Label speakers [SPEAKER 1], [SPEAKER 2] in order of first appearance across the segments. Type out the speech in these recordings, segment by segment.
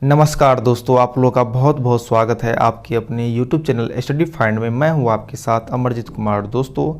[SPEAKER 1] नमस्कार दोस्तों, आप लोगों का बहुत बहुत स्वागत है आपके अपने YouTube चैनल स्टडी फाइंड में। मैं हूं आपके साथ अमरजीत कुमार। दोस्तों,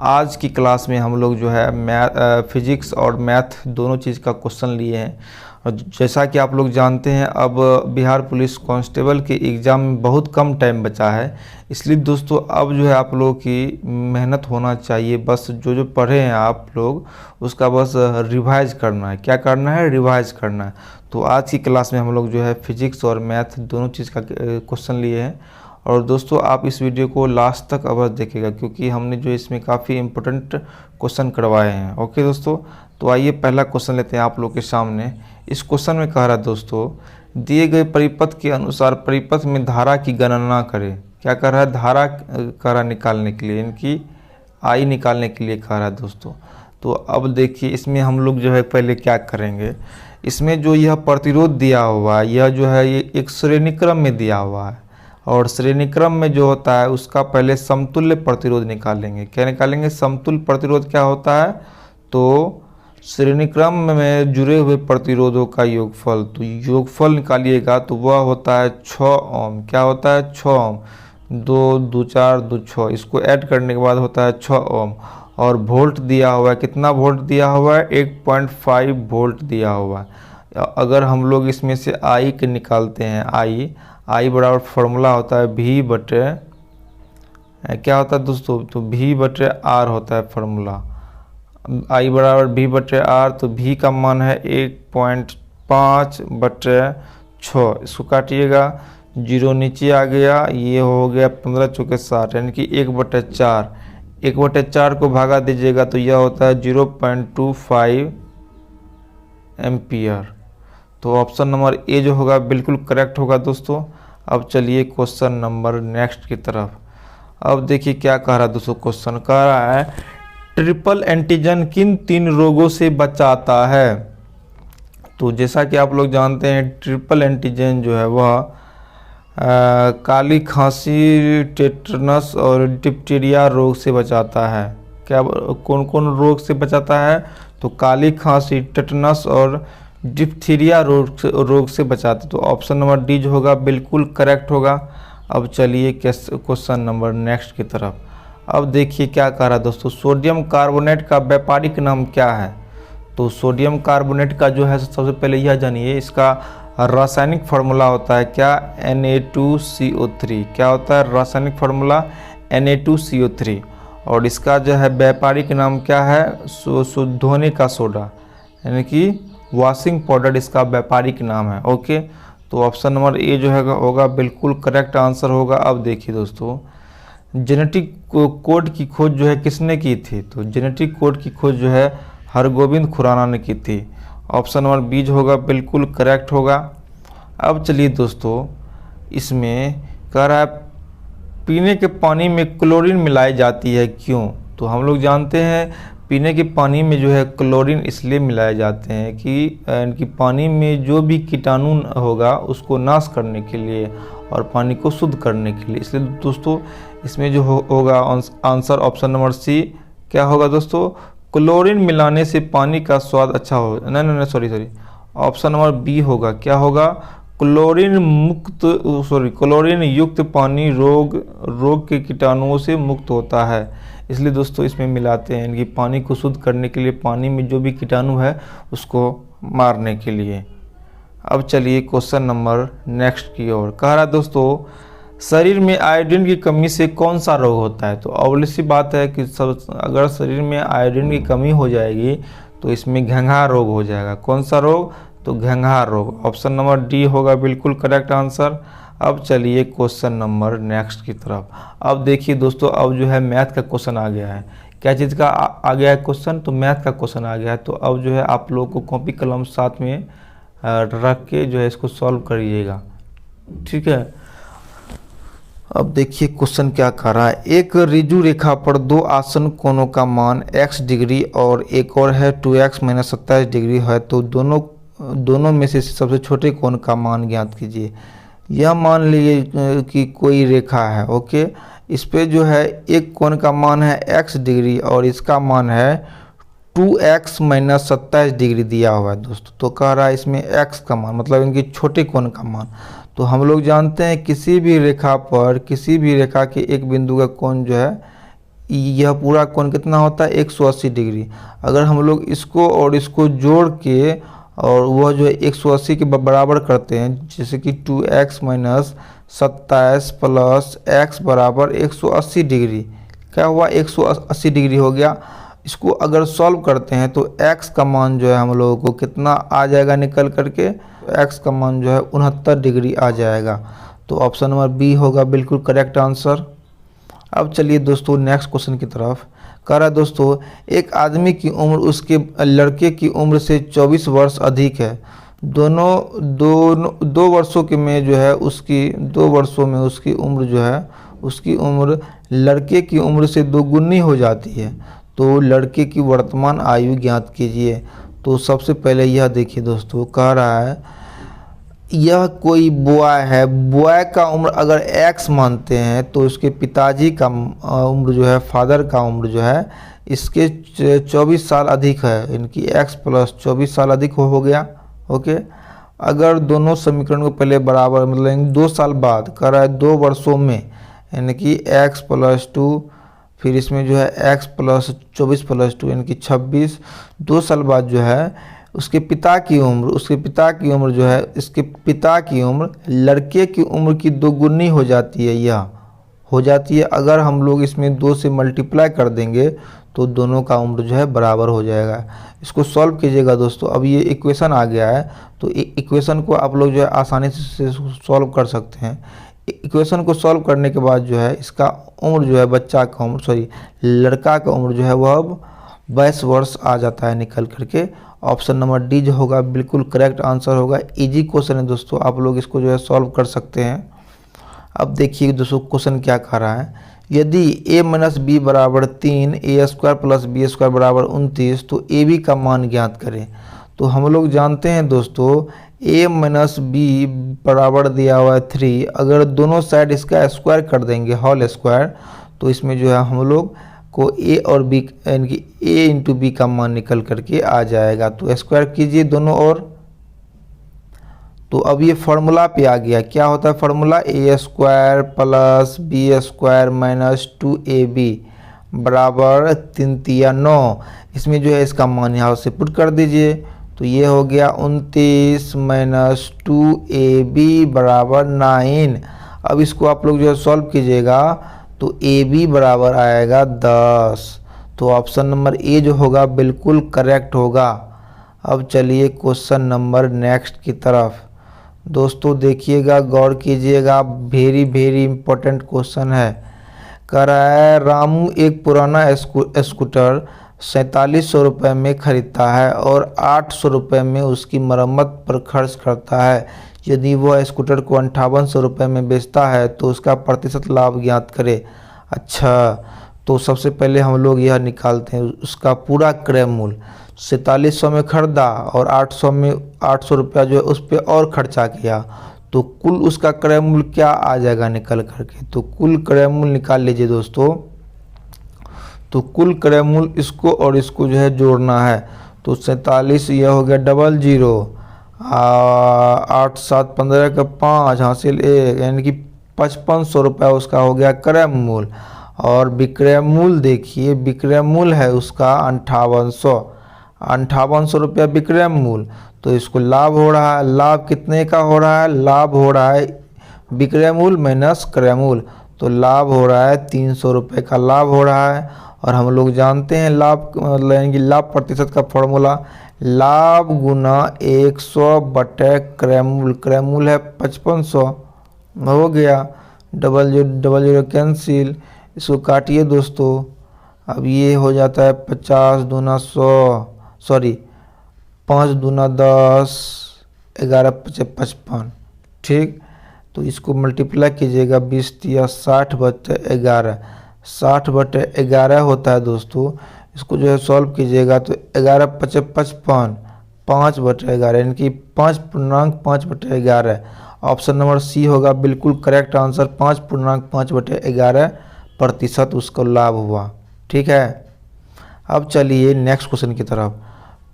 [SPEAKER 1] आज की क्लास में हम लोग जो है फिजिक्स और मैथ दोनों चीज़ का क्वेश्चन लिए हैं। और जैसा कि आप लोग जानते हैं, अब बिहार पुलिस कांस्टेबल के एग्ज़ाम में बहुत कम टाइम बचा है। इसलिए दोस्तों अब जो है आप लोगों की मेहनत होना चाहिए। बस जो जो पढ़े हैं आप लोग उसका बस रिवाइज करना है। क्या करना है? रिवाइज करना है। तो आज की क्लास में हम लोग जो है फिजिक्स और मैथ दोनों चीज़ का क्वेश्चन लिए हैं। और दोस्तों आप इस वीडियो को लास्ट तक अवश्य देखिएगा, क्योंकि हमने जो इसमें काफ़ी इम्पोर्टेंट क्वेश्चन करवाए हैं। ओके दोस्तों, तो आइए पहला क्वेश्चन लेते हैं आप लोग के सामने। इस क्वेश्चन में कह रहा है दोस्तों, दिए गए परिपथ के अनुसार परिपथ में धारा की गणना करें। क्या कर रहा है? धारा कह रहा निकालने के लिए, इनकी आई निकालने के लिए कह रहा है दोस्तों। तो अब देखिए इसमें हम लोग जो है पहले क्या करेंगे। इसमें जो यह प्रतिरोध दिया हुआ है, यह जो है ये एक श्रेणी क्रम में दिया हुआ है। और श्रेणी क्रम में जो होता है उसका पहले समतुल्य प्रतिरोध निकालेंगे। क्या निकालेंगे? समतुल्य प्रतिरोध क्या होता है? तो श्रेणी क्रम में जुड़े हुए प्रतिरोधों का योगफल। तो योगफल निकालिएगा तो वह होता है 6 ओम। क्या होता है? 6 ओम। 2 2 4 2 6, इसको ऐड करने के बाद होता है 6 ओम। और वोल्ट दिया हुआ है, कितना वोल्ट दिया हुआ है? 1.5 वोल्ट दिया हुआ है। अगर हम लोग इसमें से आई के निकालते हैं, आई बराबर फॉर्मूला होता है V बटे क्या होता है दोस्तों? तो V बटे R होता है फॉर्मूला। आई बराबर V बटे R, तो V का मान है 1.5 बटे 6। इसको काटिएगा, 0 नीचे आ गया, ये हो गया 15 चौके 60, यानी कि 1/4। 1/4 को भागा दीजिएगा तो यह होता है 0.25 एम्पियर। तो ऑप्शन नंबर ए जो होगा बिल्कुल करेक्ट होगा दोस्तों। अब चलिए क्वेश्चन नंबर नेक्स्ट की तरफ। अब देखिए क्या कह रहा है दोस्तों। क्वेश्चन कह रहा है, ट्रिपल एंटीजन किन 3 रोगों से बचाता है? तो जैसा कि आप लोग जानते हैं, ट्रिपल एंटीजन जो है वह काली खांसी, टेटनस और डिप्टीरिया रोग से बचाता है। क्या कौन कौन रोग से बचाता है? तो काली खांसी, टेटनस और डिप्थीरिया रोग से बचाता है। तो ऑप्शन नंबर डी जो होगा बिल्कुल करेक्ट होगा। अब चलिए क्वेश्चन नंबर नेक्स्ट की तरफ। अब देखिए क्या कह रहा है दोस्तों, सोडियम कार्बोनेट का व्यापारिक नाम क्या है? तो सोडियम कार्बोनेट का जो है सबसे पहले यह जानिए, इसका रासायनिक फार्मूला होता है क्या? Na2CO3। क्या होता है रासायनिक फार्मूला? Na2CO3। और इसका जो है व्यापारिक नाम क्या है? धोने का सोडा, यानी कि वॉशिंग पाउडर इसका व्यापारिक नाम है। ओके, तो ऑप्शन नंबर ए जो है होगा बिल्कुल करेक्ट आंसर होगा। अब देखिए दोस्तों, जेनेटिक कोड की खोज जो है किसने की थी? तो जेनेटिक कोड की खोज जो है हरगोविंद खुराना ने की थी। ऑप्शन नंबर बी जो होगा बिल्कुल करेक्ट होगा। अब चलिए दोस्तों, इसमें कह रहा है पीने के पानी में क्लोरीन मिलाई जाती है, क्यों? तो हम लोग जानते हैं पीने के पानी में जो है क्लोरीन इसलिए मिलाए जाते हैं कि इनकी पानी में जो भी कीटाणु होगा उसको नाश करने के लिए और पानी को शुद्ध करने के लिए। इसलिए दोस्तों इसमें जो होगा आंसर ऑप्शन नंबर सी क्या होगा दोस्तों? क्लोरीन मिलाने से पानी का स्वाद अच्छा हो। नहीं, सॉरी, ऑप्शन नंबर बी होगा। क्या होगा? क्लोरीन युक्त पानी रोग के कीटाणुओं से मुक्त होता है। इसलिए दोस्तों इसमें मिलाते हैं इनकी पानी को शुद्ध करने के लिए, पानी में जो भी कीटाणु है उसको मारने के लिए। अब चलिए क्वेश्चन नंबर नेक्स्ट की ओर। कह रहा है दोस्तों, शरीर में आयोडीन की कमी से कौन सा रोग होता है? तो ऑब्वियस सी बात है कि अगर शरीर में आयोडीन की कमी हो जाएगी तो इसमें घेंघार रोग हो जाएगा। कौन सा रोग? तो घेंघार रोग। ऑप्शन नंबर डी होगा बिल्कुल करेक्ट आंसर। अब चलिए क्वेश्चन नंबर नेक्स्ट की तरफ। अब देखिए दोस्तों, अब जो है मैथ का क्वेश्चन आ गया है। क्या चीज़ का आ गया है क्वेश्चन? तो मैथ का क्वेश्चन आ गया है। तो अब जो है आप लोगों को कॉपी कलम साथ में रख के जो है इसको सॉल्व करिएगा, ठीक है। अब देखिए क्वेश्चन क्या कह रहा है, एक ऋजु रेखा पर 2 आसन कोणों का मान x डिग्री और एक और है 2x - 27 डिग्री है, तो दोनों में से सबसे छोटे कोण का मान ज्ञात कीजिए। यह मान लीजिए कि कोई रेखा है। ओके, इस पे जो है एक कोण का मान है x डिग्री और इसका मान है 2x माइनस 27 डिग्री दिया हुआ है दोस्तों। तो कह रहा है इसमें x का मान, मतलब इनकी छोटे कोण का मान। तो हम लोग जानते हैं किसी भी रेखा पर, किसी भी रेखा के एक बिंदु का कोण जो है, यह पूरा कोण कितना होता है 180 डिग्री। अगर हम लोग इसको और इसको जोड़ के और वह जो है 180 के बराबर करते हैं, जैसे कि 2x माइनस 27 प्लस x बराबर 180 डिग्री, क्या हुआ 180 डिग्री हो गया। इसको अगर सॉल्व करते हैं तो x का मान जो है हम लोगों को कितना आ जाएगा निकल करके, x का मान जो है 69 डिग्री आ जाएगा। तो ऑप्शन नंबर बी होगा बिल्कुल करेक्ट आंसर। अब चलिए दोस्तों नेक्स्ट क्वेश्चन की तरफ। कह रहा है दोस्तों एक आदमी की उम्र उसके लड़के की उम्र से 24 वर्ष अधिक है। दो वर्षों के में जो है उसकी 2 वर्षों में उसकी उम्र जो है, उसकी उम्र लड़के की उम्र से दोगुनी हो जाती है। तो लड़के की वर्तमान आयु ज्ञात कीजिए। तो सबसे पहले यह देखिए दोस्तों, कह रहा है यह कोई बॉय है, बॉय का उम्र अगर x मानते हैं तो उसके पिताजी का उम्र जो है, फादर का उम्र जो है इसके 24 साल अधिक है, इनकी x प्लस 24 साल अधिक हो गया। ओके, अगर दोनों समीकरण को पहले बराबर, मतलब 2 साल बाद कर रहा है 2 वर्षों में, यानी कि x प्लस 2, फिर इसमें जो है x प्लस 24 प्लस 2 यानी कि 26, 2 साल बाद जो है उसके पिता की उम्र, उसके पिता की उम्र जो है, इसके पिता की उम्र लड़के की उम्र की दोगुनी हो जाती है, यह हो जाती है। अगर हम लोग इसमें 2 से मल्टीप्लाई कर देंगे तो दोनों का उम्र जो है बराबर हो जाएगा। इसको सॉल्व कीजिएगा दोस्तों। अब ये इक्वेशन आ गया है, तो इक्वेशन को आप लोग जो है आसानी से सॉल्व कर सकते हैं। इक्वेशन को सॉल्व करने के बाद जो है इसका उम्र जो है, बच्चा का उम्र, सॉरी लड़का का उम्र जो है वह अब 22 वर्ष आ जाता है निकल करके। ऑप्शन नंबर डी जो होगा बिल्कुल करेक्ट आंसर होगा। इजी क्वेश्चन है दोस्तों, आप लोग इसको जो है सॉल्व कर सकते हैं। अब देखिए दोस्तों क्वेश्चन क्या कह रहा है, यदि a माइनस बी बराबर 3, ए स्क्वायर प्लस बी स्क्वायर बराबर 29, तो ए बी का मान ज्ञात करें। तो हम लोग जानते हैं दोस्तों a माइनस बी बराबर दिया हुआ है 3, अगर दोनों साइड इसका स्क्वायर कर देंगे होल स्क्वायर, तो इसमें जो है हम लोग को a और b यानी कि a इंटू बी का मान निकल करके आ जाएगा। तो स्क्वायर कीजिए दोनों ओर। तो अब ये फार्मूला पे आ गया, क्या होता है formula, A square plus B square minus 2ab बराबर 3 तिया 9। इसमें जो है इसका मान यहाँ से पुट कर दीजिए। तो ये हो गया 29 माइनस 2ab बराबर 9। अब इसको आप लोग जो है सॉल्व कीजिएगा तो ab बराबर आएगा 10। तो ऑप्शन नंबर ए जो होगा बिल्कुल करेक्ट होगा। अब चलिए क्वेश्चन नंबर नेक्स्ट की तरफ। दोस्तों देखिएगा, गौर कीजिएगा, वेरी इंपॉर्टेंट क्वेश्चन है। कह रहा है रामू एक पुराना स्कूटर 4700 रुपये में खरीदता है और 800 रुपये में उसकी मरम्मत पर खर्च करता है। यदि वह स्कूटर को 5800 रुपये में बेचता है तो उसका प्रतिशत लाभ ज्ञात करे। अच्छा, तो सबसे पहले हम लोग यह निकालते हैं उसका पूरा क्रय मूल्य। 4700 में खरीदा और 800 रुपया जो है उस पर और खर्चा किया, तो कुल उसका क्रय मूल्य क्या आ जाएगा निकल करके। तो कुल क्रय मूल्य निकाल लीजिए दोस्तों। तो कुल क्रय मूल्य इसको और इसको जो है जोड़ना है। तो 47 यह हो गया 00, 8 7 15 का 5 हासिल 1, यानी कि 5500 रुपया उसका हो गया क्रय मूल्य। और विक्रय मूल्य देखिए, विक्रय मूल्य है उसका 5800 रुपया विक्रय मूल्य। तो इसको लाभ हो रहा है, लाभ कितने का हो रहा है, लाभ हो रहा है विक्रय मूल्य माइनस क्रय मूल्य, तो लाभ हो रहा है 300 रुपये का लाभ हो रहा है। और हम लोग जानते हैं लाभ मतलब यानी कि लाभ प्रतिशत का फॉर्मूला, लाभ गुना 100 बटे क्रय मूल्य। क्रय मूल्य है 5500, हो गया, 00 कैंसिल, इसको काटिए दोस्तों। अब ये हो जाता है 50 दूना 100, सॉरी 5 दूना 10, 11 पचे 55, ठीक। तो इसको मल्टीप्लाई कीजिएगा 20 या 60 बटे 11, 60 बटे 11 होता है दोस्तों। इसको जो है सॉल्व कीजिएगा तो 11 पचे 55, 5 बटे 11 यानी कि 5.5 बटे 11। ऑप्शन नंबर सी होगा बिल्कुल करेक्ट आंसर। 5.5 बटे 11% उसको लाभ हुआ, ठीक है। अब चलिए नेक्स्ट क्वेश्चन की तरफ।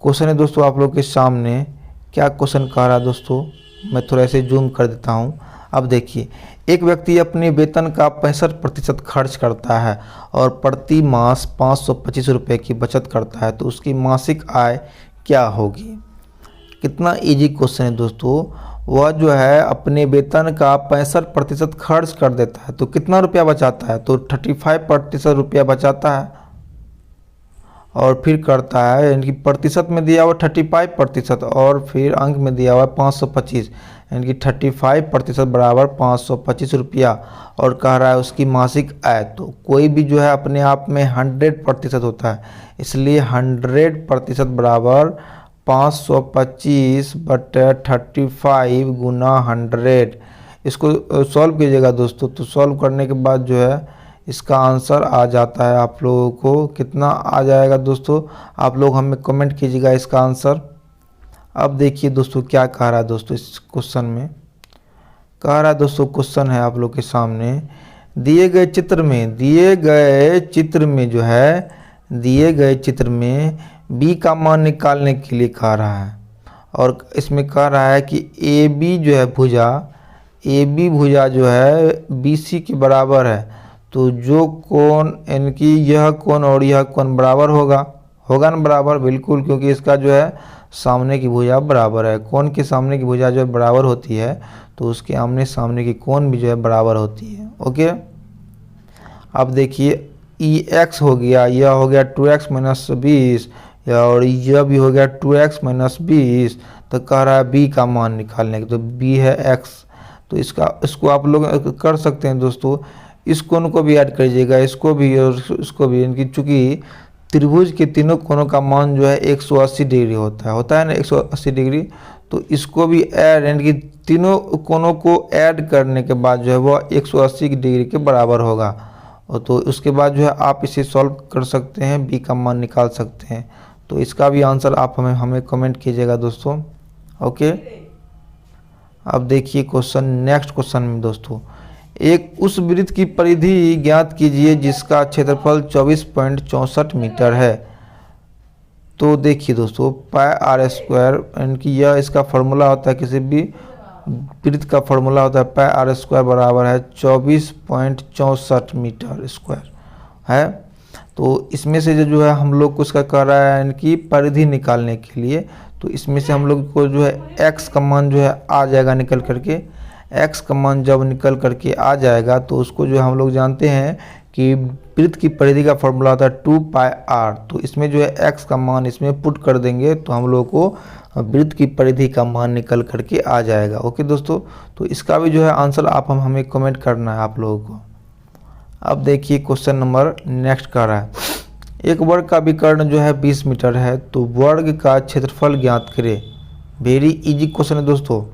[SPEAKER 1] क्वेश्चन है दोस्तों आप लोग के सामने, क्या क्वेश्चन कह रहा है दोस्तों, मैं थोड़ा ऐसे जूम कर देता हूँ। अब देखिए, एक व्यक्ति अपने वेतन का 65% खर्च करता है और प्रति मास 525 रुपये की बचत करता है, तो उसकी मासिक आय क्या होगी। कितना इजी क्वेश्चन है दोस्तों। वह जो है अपने वेतन का 65% खर्च कर देता है, तो कितना रुपया बचाता है, तो 35% रुपया बचाता है। और फिर करता है, यानी कि प्रतिशत में दिया हुआ 35% और फिर अंक में दिया हुआ 525, यानी कि 35% बराबर 525 रुपया। और कह रहा है उसकी मासिक आय, तो कोई भी जो है अपने आप में 100% होता है, इसलिए 100% बराबर 525 बटे 35 गुना 100। इसको सॉल्व कीजिएगा दोस्तों, तो सॉल्व करने के बाद जो है इसका आंसर आ जाता है आप लोगों को। कितना आ जाएगा दोस्तों, आप लोग हमें कमेंट कीजिएगा इसका आंसर। अब देखिए दोस्तों क्या कह रहा है दोस्तों इस क्वेश्चन में। कह रहा है दोस्तों, क्वेश्चन है आप लोग के सामने, दिए गए चित्र में बी का मान निकालने के लिए कह रहा है। और इसमें कह रहा है कि ए बी भुजा जो है बी सी के बराबर है, तो जो कोण, यानी कि यह कोण और यह कोण बराबर होगा ना बराबर, बिल्कुल, क्योंकि इसका जो है सामने की भुजा बराबर है। कोण के सामने की भुजा जो है बराबर होती है, तो उसके आमने सामने की कोण भी जो है बराबर होती है। ओके, अब देखिए ई एक्स हो गया, यह हो गया 2x माइनस 20, और यह भी हो गया 2x माइनस 20। तो कह रहा है बी का मान निकालने के, तो बी है x। तो इसको आप लोग कर सकते हैं दोस्तों, इस कोण को भी ऐड करिएगा, इसको भी और इसको भी, इनकी चूँकि त्रिभुज के तीनों कोणों का मान जो है 180 डिग्री होता है ना, 180 डिग्री। तो इसको भी ऐड, यानी कि तीनों कोणों को ऐड करने के बाद जो है वह 180 डिग्री के बराबर होगा। और तो उसके बाद जो है आप इसे सॉल्व कर सकते हैं, बी का मान निकाल सकते हैं। तो इसका भी आंसर आप हमें कमेंट कीजिएगा दोस्तों। ओके, अब देखिए क्वेश्चन, नेक्स्ट क्वेश्चन में दोस्तों, एक उस वृत्त की परिधि ज्ञात कीजिए जिसका क्षेत्रफल 24.64 मीटर है। तो देखिए दोस्तों, पाई आर स्क्वायर, यानी कि यह इसका फॉर्मूला होता है, किसी भी वृत्त का फॉर्मूला होता है पाई आर स्क्वायर बराबर है 24.64 मीटर स्क्वायर है। तो इसमें से जो है हम लोग को इसका कह रहा है, यानी कि परिधि निकालने के लिए, तो इसमें से हम लोग को जो है x का मान जो है आ जाएगा निकल करके। x का मान जब निकल करके आ जाएगा तो उसको जो हम लोग जानते हैं कि वृत्त की परिधि का फॉर्मूला होता है 2 पाई r। तो इसमें जो है x का मान इसमें पुट कर देंगे तो हम लोग को वृत्त की परिधि का मान निकल करके आ जाएगा। ओके दोस्तों, तो इसका भी जो है आंसर आप हमें कमेंट करना है आप लोगों को। अब देखिए क्वेश्चन नंबर नेक्स्ट कर रहा है, एक वर्ग का विकर्ण जो है 20 मीटर है, तो वर्ग का क्षेत्रफल ज्ञात करें। वेरी इजी क्वेश्चन है दोस्तों।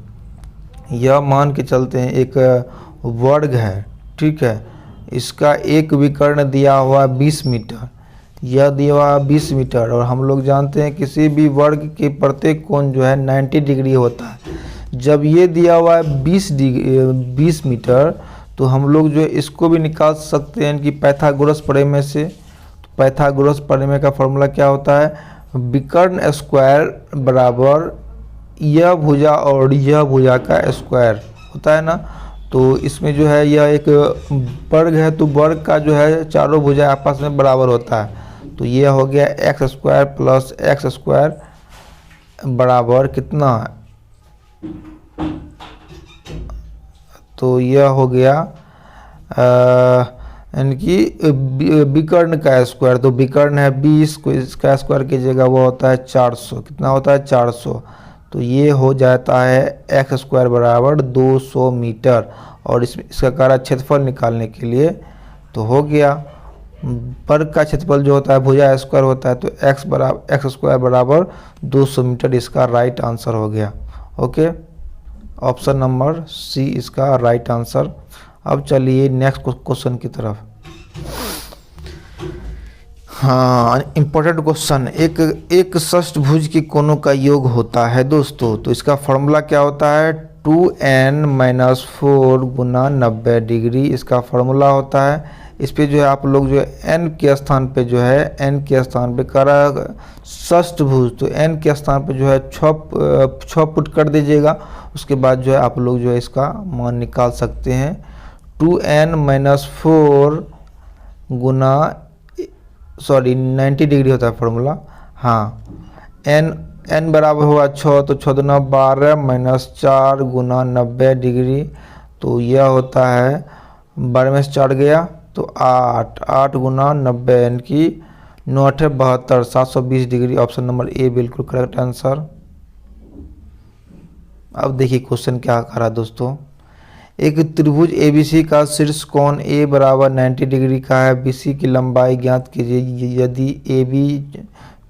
[SPEAKER 1] यह मान के चलते हैं एक वर्ग है, ठीक है, इसका एक विकर्ण दिया हुआ 20 मीटर, यह दिया हुआ 20 मीटर, और हम लोग जानते हैं किसी भी वर्ग के प्रत्येक कोण जो है 90 डिग्री होता है। जब ये दिया हुआ है 20 मीटर, तो हम लोग जो है इसको भी निकाल सकते हैं कि पाइथागोरस प्रमेय से। तो पाइथागोरस प्रमेय का फॉर्मूला क्या होता है, विकर्ण स्क्वायर बराबर यह भुजा और यह भुजा का स्क्वायर होता है ना। तो इसमें जो है यह एक वर्ग है, तो वर्ग का जो है चारों भुजा आपस में बराबर होता है। तो यह हो गया x square plus x square बराबर कितना, तो यह हो गया यानी कि विकर्ण का स्क्वायर। तो विकर्ण है 20 को इसका स्क्वायर कीजिएगा वो होता है 400, कितना होता है 400। तो ये हो जाता है एक्स स्क्वायर बराबर 200 मीटर। और इसका कार्य क्षेत्रफल निकालने के लिए तो हो गया, वर्ग का क्षेत्रफल जो होता है भुजा स्क्वायर होता है, तो एक्स स्क्वायर बराबर 200 मीटर इसका राइट आंसर हो गया। ओके, ऑप्शन नंबर सी इसका राइट आंसर। अब चलिए नेक्स्ट क्वेश्चन की तरफ। हाँ, इम्पोर्टेंट क्वेश्चन, एक षष्ठभुज के कोणों का योग होता है दोस्तों। तो इसका फॉर्मूला क्या होता है, 2n - 4 गुना 90 डिग्री इसका फॉर्मूला होता है। इस पे जो है आप लोग जो है n के स्थान पे जो है n के स्थान पे करा षष्ठभुज, तो n के स्थान पे जो है 6 पुट कर दीजिएगा। उसके बाद जो है आप लोग जो है इसका मान निकाल सकते हैं। 2n-4 गुना 90 डिग्री होता है फॉर्मूला। हाँ, n बराबर हुआ 6, तो 6 दूना 12 माइनस 4 गुना 90 डिग्री, तो यह होता है 12 में से 4 गया तो 8 गुना 90 यानी कि 9 8 72 720 डिग्री। ऑप्शन नंबर ए बिल्कुल करेक्ट आंसर। अब देखिए क्वेश्चन क्या कह रहा है दोस्तों। एक त्रिभुज ABC का शीर्ष कोण A बराबर 90 डिग्री का है। BC की लंबाई ज्ञात कीजिए यदि AB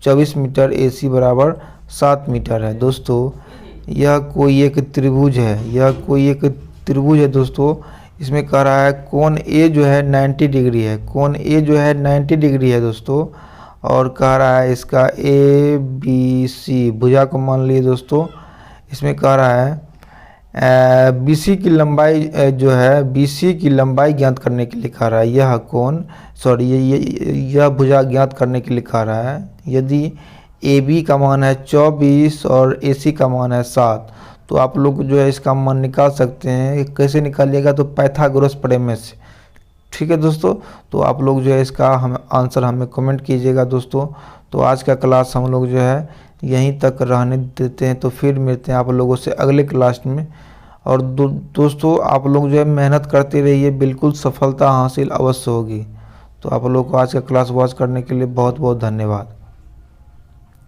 [SPEAKER 1] 24 मीटर, AC बराबर 7 मीटर है। दोस्तों यह कोई एक त्रिभुज है, दोस्तों। इसमें कह रहा है कोण A जो है 90 डिग्री है, कोण A जो है 90 डिग्री है दोस्तों। और कह रहा है इसका ABC भुजा को मान लिए दोस्तों। इसमें कह रहा है BC की लंबाई जो है BC की लंबाई ज्ञात करने के लिए कह रहा है। यह कोण यह भुजा ज्ञात करने के लिए कह रहा है। यदि AB का मान है 24 और AC का मान है 7, तो आप लोग जो है इसका मान निकाल सकते हैं। कैसे निकालिएगा, तो पाइथागोरस प्रमेय से। ठीक है दोस्तों, तो आप लोग जो है इसका आंसर हमें कमेंट कीजिएगा दोस्तों। तो आज का क्लास हम लोग जो है यहीं तक रहने देते हैं, तो फिर मिलते हैं आप लोगों से अगले क्लास में। और दोस्तों आप लोग जो है मेहनत करते रहिए, बिल्कुल सफलता हासिल अवश्य होगी। तो आप लोग को आज का क्लास वॉच करने के लिए बहुत बहुत धन्यवाद।